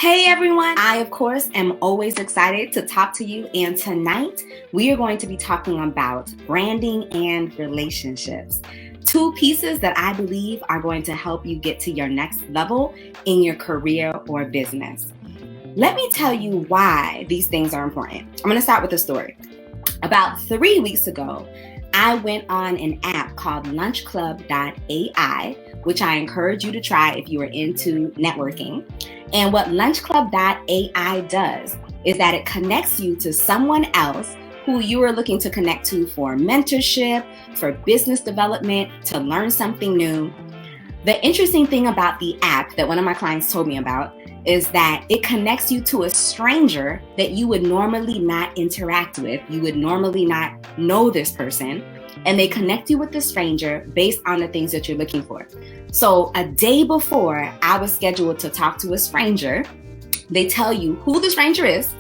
Hey everyone, I of course am always excited to talk to you, and tonight we are going to be talking about branding and relationships. Two pieces that I believe are going to help you get to your next level in your career or business. Let me tell you why these things are important. I'm going to start with a story. About 3 weeks ago, I went on an app called lunchclub.ai, which I encourage you to try if you are into networking. And what lunchclub.ai does is that it connects you to someone else who you are looking to connect to for mentorship, for business development, to learn something new. The interesting thing about the app that one of my clients told me about is that it connects you to a stranger that you would normally not interact with. You would normally not know this person, and they connect you with the stranger based on the things that you're looking for. So a day before I was scheduled to talk to a stranger, they tell you who the stranger is,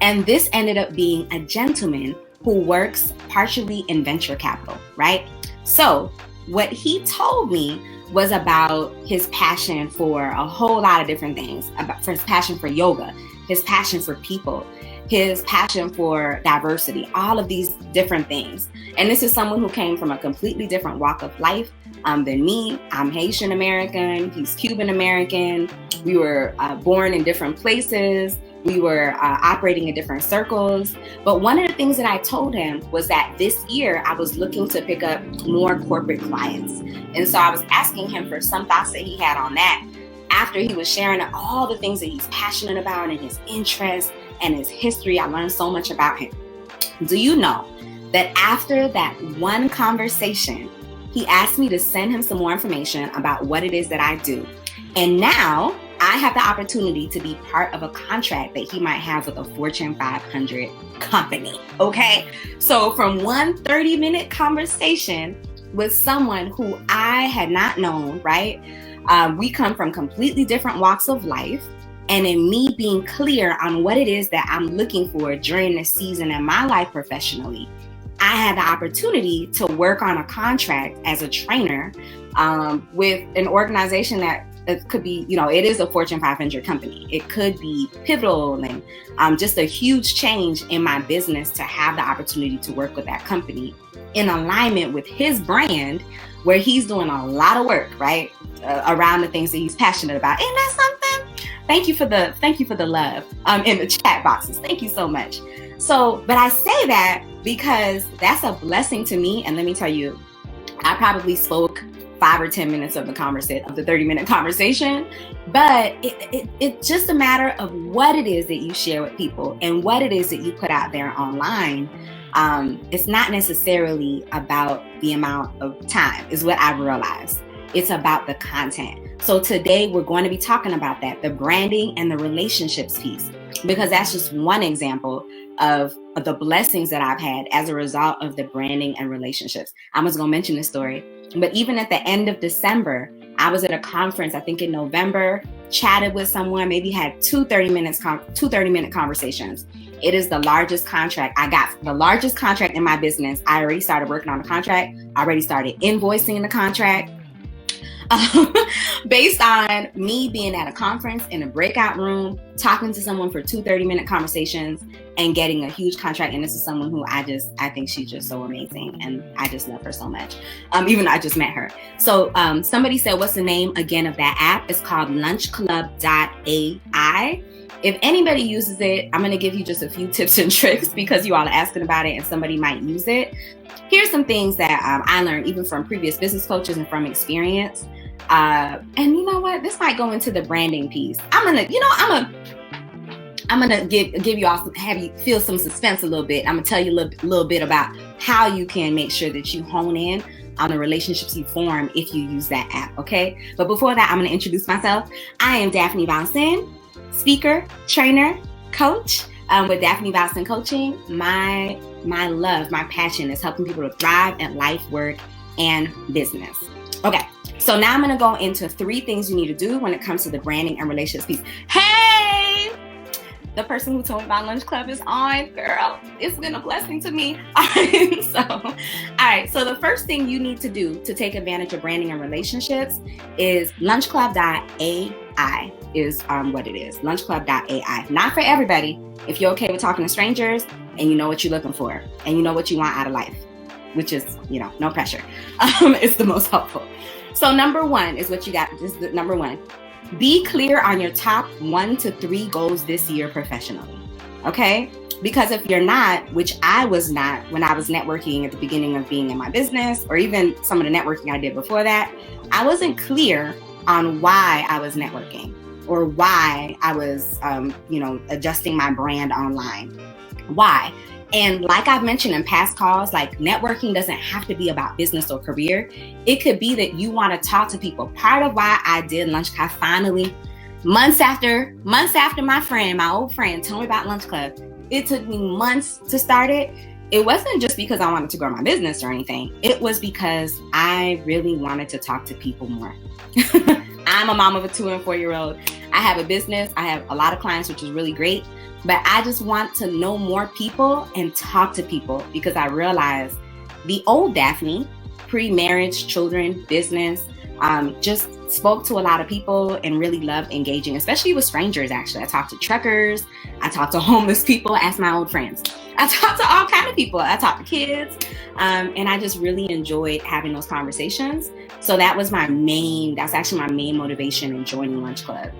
and this ended up being a gentleman who works partially in venture capital, right? So what he told me was about his passion for a whole lot of different things, about his passion for yoga, his passion for people, his passion for diversity, all of these different things. And this is someone who came from a completely different walk of life than me. I'm Haitian American, he's Cuban American. We were born in different places. We were operating in different circles. But one of the things that I told him was that this year I was looking to pick up more corporate clients. And so I was asking him for some thoughts that he had on that after he was sharing all the things that he's passionate about and his interests and his history. I learned so much about him. Do you know that after that one conversation, he asked me to send him some more information about what it is that I do. And now I have the opportunity to be part of a contract that he might have with a Fortune 500 company, okay? So from one 30-minute conversation with someone who I had not known, right? We come from completely different walks of life. And in me being clear on what it is that I'm looking for during this season in my life professionally, I had the opportunity to work on a contract as a trainer with an organization that it could be, it is a Fortune 500 company. It could be pivotal and just a huge change in my business to have the opportunity to work with that company in alignment with his brand, where he's doing a lot of work, right, around the things that he's passionate about. Ain't that something? Thank you for the love in the chat boxes. Thank you so much. So, but I say that because that's a blessing to me. And let me tell you, I probably spoke 5 or 10 minutes of the 30-minute conversation, but it's just a matter of what it is that you share with people and what it is that you put out there online. It's not necessarily about the amount of time, is what I've realized. It's about the content. So today we're going to be talking about that, the branding and the relationships piece, because that's just one example of the blessings that I've had as a result of the branding and relationships. I was going to mention this story, but even at the end of December, I was at a conference, I think in November, chatted with someone, maybe had two 30-minute conversations. It is the largest contract. I got the largest contract in my business. I already started working on the contract. I already started invoicing the contract. Based on me being at a conference in a breakout room, talking to someone for two 30-minute conversations and getting a huge contract. And this is someone who I think she's just so amazing. And I just love her so much. Even though I just met her. So somebody said, what's the name again of that app? It's called lunchclub.ai. If anybody uses it, I'm going to give you just a few tips and tricks because you all are asking about it and somebody might use it. Here's some things that I learned even from previous business coaches and from experience. And you know what? This might go into the branding piece. I'm gonna give you all have you feel some suspense a little bit. I'm gonna tell you a little bit about how you can make sure that you hone in on the relationships you form if you use that app. Okay. But before that, I'm gonna introduce myself. I am Daphne Valson, speaker, trainer, coach. With Daphne Valson Coaching, my love, my passion is helping people to thrive at life, work, and business. Okay. So now I'm going to go into 3 things you need to do when it comes to the branding and relationships piece. Hey, the person who told me about Lunch Club is on, girl. It's been a blessing to me. All right. So the first thing you need to do to take advantage of branding and relationships is lunchclub.ai. lunchclub.ai is what it is. Lunchclub.ai. Not for everybody. If you're okay with talking to strangers and you know what you're looking for and you know what you want out of life, which is, no pressure. It's the most helpful. So number one is what you got. This is number one. Be clear on your top 1 to 3 goals this year professionally. Okay? Because if you're not, which I was not when I was networking at the beginning of being in my business, or even some of the networking I did before that, I wasn't clear on why I was networking or why I was, adjusting my brand online. Why? And like I've mentioned in past calls, like networking doesn't have to be about business or career. It could be that you want to talk to people. Part of why I did Lunch Club finally, months after my old friend told me about Lunch Club, it took me months to start it. It wasn't just because I wanted to grow my business or anything. It was because I really wanted to talk to people more. I'm a mom of a 2 and 4-year-old. I have a business. I have a lot of clients, which is really great. But I just want to know more people and talk to people because I realized the old Daphne, pre-marriage, children, business, just spoke to a lot of people and really loved engaging, especially with strangers, actually. I talked to truckers. I talked to homeless people, asked my old friends. I talked to all kinds of people. I talked to kids. And I just really enjoyed having those conversations. So that's actually my main motivation in joining Lunch Club.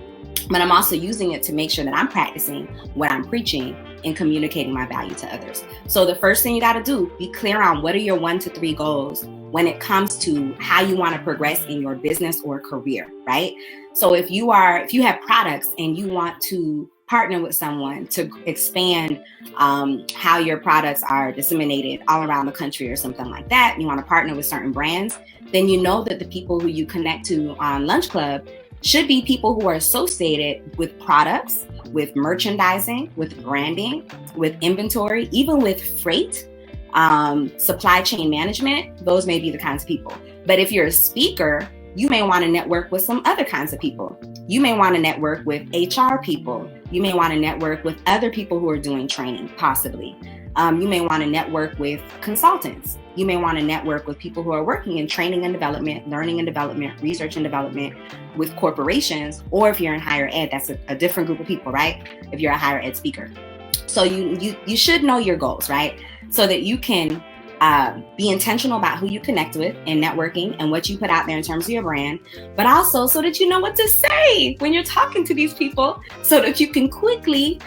But I'm also using it to make sure that I'm practicing what I'm preaching and communicating my value to others. So the first thing you got to do, be clear on what are your 1 to 3 goals when it comes to how you want to progress in your business or career, right? So if you have products and you want to partner with someone to expand how your products are disseminated all around the country or something like that, and you want to partner with certain brands, then you know that the people who you connect to on Lunch Club should be people who are associated with products, with merchandising, with branding, with inventory, even with freight, supply chain management. Those may be the kinds of people. But if you're a speaker, you may want to network with some other kinds of people. You may want to network with HR people. You may want to network with other people who are doing training, possibly. You may want to network with consultants. You may want to network with people who are working in training and development, learning and development, research and development with corporations, or if you're in higher ed, that's a different group of people, right? If you're a higher ed speaker. So you should know your goals, right? So that you can be intentional about who you connect with in networking and what you put out there in terms of your brand, but also so that you know what to say when you're talking to these people so that you can quickly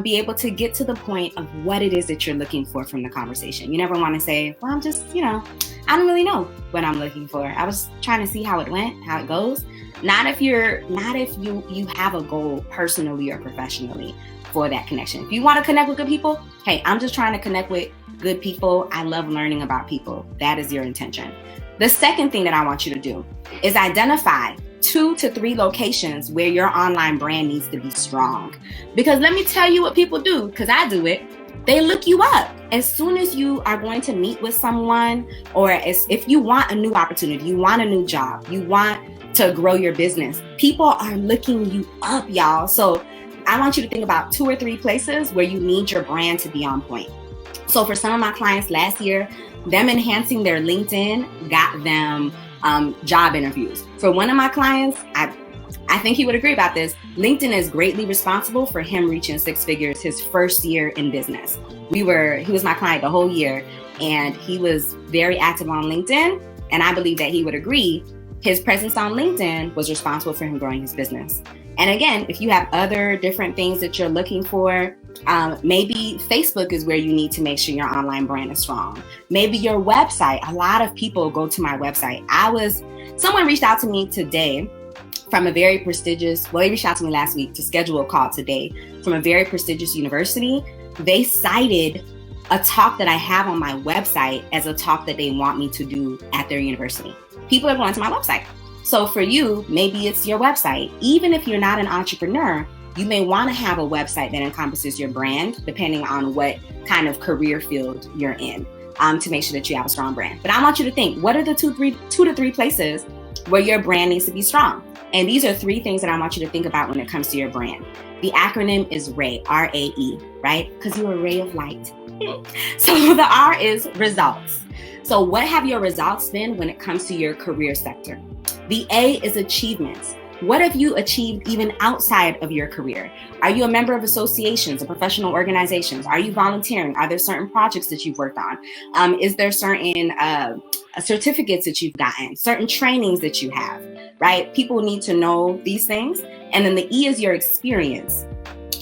be able to get to the point of what it is that you're looking for from the conversation. You never want to say, well, I'm just, I don't really know what I'm looking for. I was trying to see how it went, how it goes. Not if you have a goal personally or professionally for that connection. If you want to connect with good people, hey, I'm just trying to connect with good people. I love learning about people. That is your intention. The second thing that I want you to do is identify 2 to 3 locations where your online brand needs to be strong. Because let me tell you what people do, because I do it. They look you up. As soon as you are going to meet with someone, or if you want a new opportunity, you want a new job, you want to grow your business, people are looking you up, y'all. So I want you to think about 2 or 3 places where you need your brand to be on point. So for some of my clients last year, them enhancing their LinkedIn got them job interviews. For one of my clients, I think he would agree about this. LinkedIn is greatly responsible for him reaching 6 figures his first year in business. He was my client the whole year, and he was very active on LinkedIn. And I believe that he would agree his presence on LinkedIn was responsible for him growing his business. And again, if you have other different things that you're looking for, maybe Facebook is where you need to make sure your online brand is strong. Maybe your website. A lot of people go to my website. Someone reached out to me today from a very prestigious, he reached out to me last week to schedule a call today from a very prestigious university. They cited a talk that I have on my website as a talk that they want me to do at their university. People are going to my website. So for you, maybe it's your website. Even if you're not an entrepreneur, you may want to have a website that encompasses your brand, depending on what kind of career field you're in, to make sure that you have a strong brand. But I want you to think, what are the 2 to 3 places where your brand needs to be strong? And these are 3 things that I want you to think about when it comes to your brand. The acronym is RAE, R-A-E, right? Because you're a ray of light. So the R is results. So what have your results been when it comes to your career sector? The A is achievements. What have you achieved even outside of your career? Are you a member of associations or professional organizations? Are you volunteering? Are there certain projects that you've worked on? Is there certain certificates that you've gotten, certain trainings that you have, right? People need to know these things. And then the E is your experience.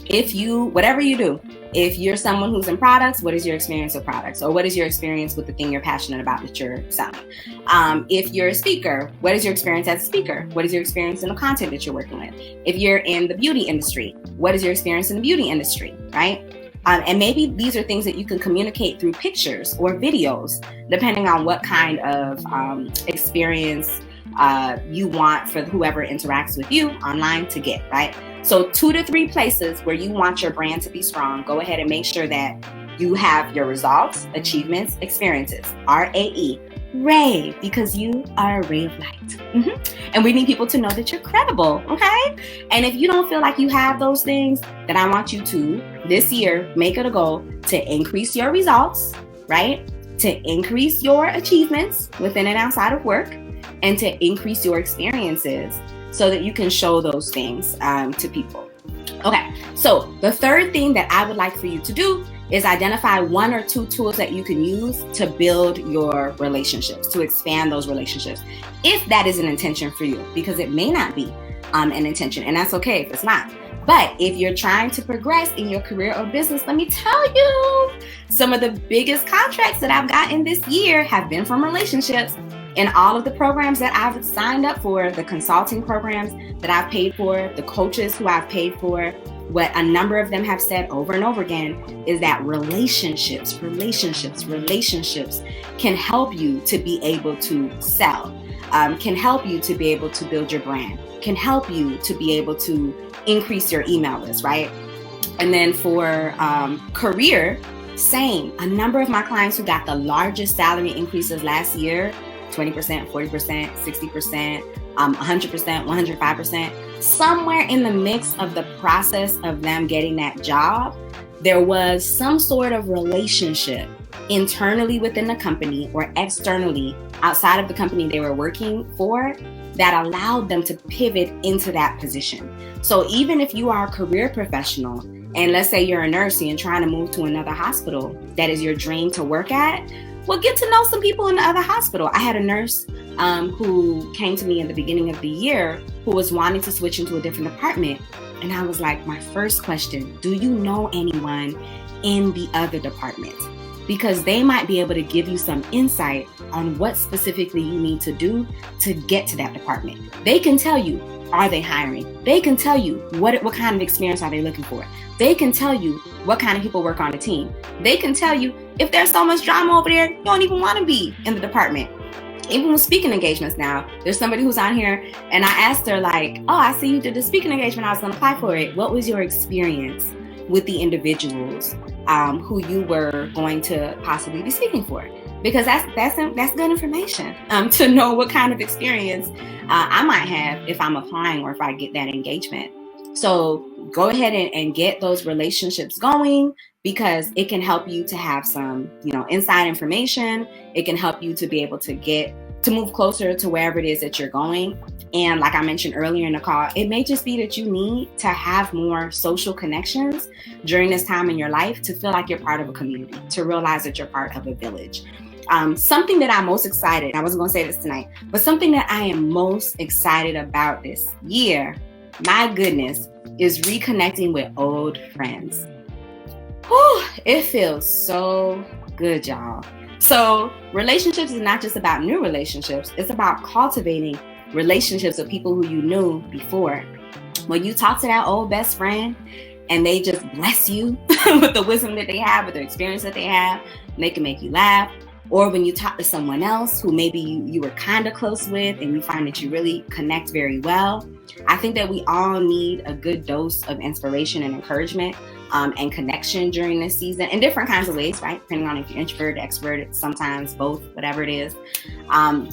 Whatever you do, if you're someone who's in products, what is your experience with products? Or what is your experience with the thing you're passionate about that you're selling? If you're a speaker, what is your experience as a speaker? What is your experience in the content that you're working with? If you're in the beauty industry, what is your experience in the beauty industry, right? And maybe these are things that you can communicate through pictures or videos, depending on what kind of experience you want for whoever interacts with you online to get, right? So 2 to 3 places where you want your brand to be strong. Go ahead and make sure that you have your results, achievements, experiences. RAE, Ray, because you are a ray of light. And we need people to know that you're credible, okay? And if you don't feel like you have those things, then I want you to, this year, make it a goal to increase your results, right? To increase your achievements within and outside of work, and to increase your experiences so that you can show those things to people. Okay, so the third thing that I would like for you to do is identify 1 or 2 tools that you can use to build your relationships, to expand those relationships, if that is an intention for you, because it may not be an intention, and that's okay if it's not. But if you're trying to progress in your career or business, let me tell you, some of the biggest contracts that I've gotten this year have been from relationships. In all of the programs that I've signed up for, the consulting programs that I've paid for, the coaches who I've paid for, what a number of them have said over and over again is that relationships can help you to be able to sell, can help you to be able to build your brand, can help you to be able to increase your email list, right? And then for career, same. A number of my clients who got the largest salary increases last year, 20%, 40%, 60%, 100%, 105%, somewhere in the mix of the process of them getting that job, there was some sort of relationship internally within the company or externally outside of the company they were working for that allowed them to pivot into that position. So even if you are a career professional, and let's say you're a nurse and you're trying to move to another hospital that is your dream to work at, well, get to know some people in the other hospital. I had a nurse who came to me in the beginning of the year who was wanting to switch into a different department. And I was like, my first question, do you know anyone in the other department? Because they might be able to give you some insight on what specifically you need to do to get to that department. They can tell you, are they hiring? They can tell you what kind of experience are they looking for? They can tell you what kind of people work on the team. They can tell you if there's so much drama over there, you don't even want to be in the department. Even with speaking engagements now, there's somebody who's on here and I asked her like, oh, I see you did the speaking engagement. I was going to apply for it. What was your experience with the individuals who you were going to possibly be speaking for? Because that's good information to know what kind of experience I might have if I'm applying or if I get that engagement. So go ahead and get those relationships going, because it can help you to have some, inside information. It can help you to be able to move closer to wherever it is that you're going. And like I mentioned earlier in the call, it may just be that you need to have more social connections during this time in your life to feel like you're part of a community, to realize that you're part of a village. Something that I'm most excited, I wasn't going to say this tonight, but something that I am most excited about this year, my goodness, is reconnecting with old friends. Whew, it feels so good, y'all. So relationships is not just about new relationships. It's about cultivating relationships with people who you knew before. When you talk to that old best friend and they just bless you with the wisdom that they have, with the experience that they have, and they can make you laugh. Or when you talk to someone else who maybe you were kind of close with and you find that you really connect very well. I think that we all need a good dose of inspiration and encouragement and connection during this season in different kinds of ways, right? Depending on if you're introvert, extrovert, sometimes both, whatever it is.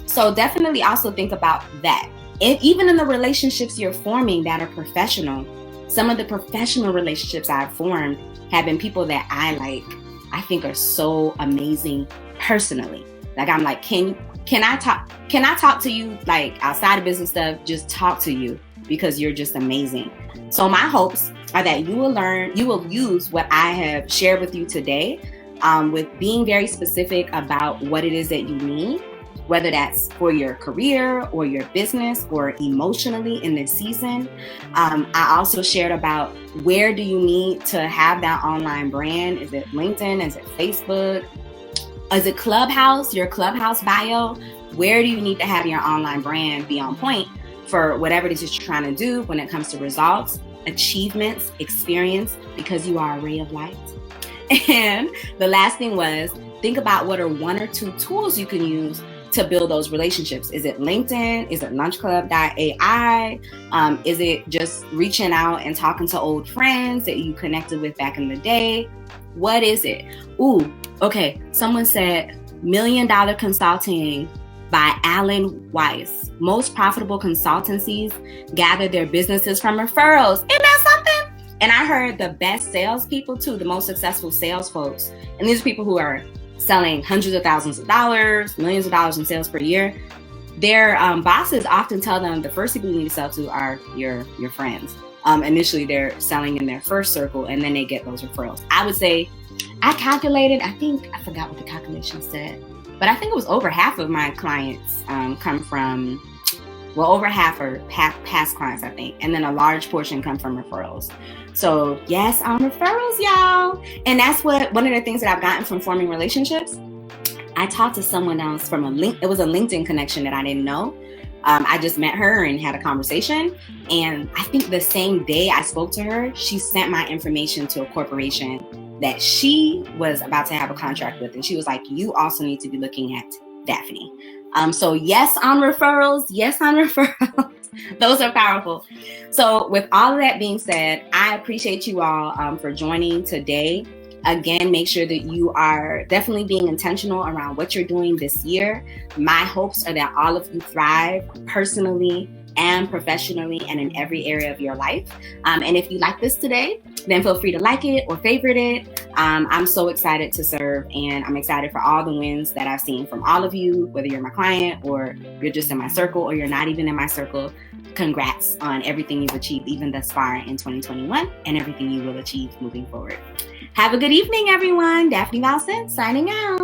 So definitely also think about that. Even in the relationships you're forming that are professional, some of the professional relationships I've formed have been people that I think are so amazing personally. Like I'm like, can I talk to you like outside of business stuff, just talk to you because you're just amazing. So my hopes are that you will use what I have shared with you today, with being very specific about what it is that you need, whether that's for your career or your business or emotionally in this season. I also shared about where do you need to have that online brand? Is it LinkedIn? Is it Facebook? Is it Clubhouse, your Clubhouse bio? Where do you need to have your online brand be on point for whatever it is you're trying to do when it comes to results, achievements, experience, because you are a ray of light? And the last thing was, think about what are 1 or 2 tools you can use to build those relationships. Is it LinkedIn? Is it lunchclub.ai? Is it just reaching out and talking to old friends that you connected with back in the day? What is it? Ooh, okay. Someone said $1 Million Consulting by Alan Weiss. Most profitable consultancies gather their businesses from referrals. Isn't that something? And I heard the best salespeople too, the most successful sales folks. And these are people who are selling hundreds of thousands of dollars, millions of dollars in sales per year. Their bosses often tell them the first people you need to sell to are your friends. Initially, they're selling in their first circle, and then they get those referrals. I would say, I calculated, I forgot what the calculation said, but I think it was over half of my clients come from, over half are past clients, I think. And then a large portion come from referrals. So yes, on referrals, y'all. And that's one of the things that I've gotten from forming relationships. I talked to someone else it was a LinkedIn connection that I didn't know. I just met her and had a conversation. And I think the same day I spoke to her, she sent my information to a corporation that she was about to have a contract with. And she was like, you also need to be looking at Daphne. So yes on referrals. Yes on referrals. Those are powerful. So with all of that being said, I appreciate you all for joining today. Again, make sure that you are definitely being intentional around what you're doing this year. My hopes are that all of you thrive personally and professionally and in every area of your life. And if you like this today, then feel free to like it or favorite it. I'm so excited to serve, and I'm excited for all the wins that I've seen from all of you, whether you're my client or you're just in my circle or you're not even in my circle. Congrats on everything you've achieved even thus far in 2021 and everything you will achieve moving forward. Have a good evening, everyone. Daphne Valson signing out.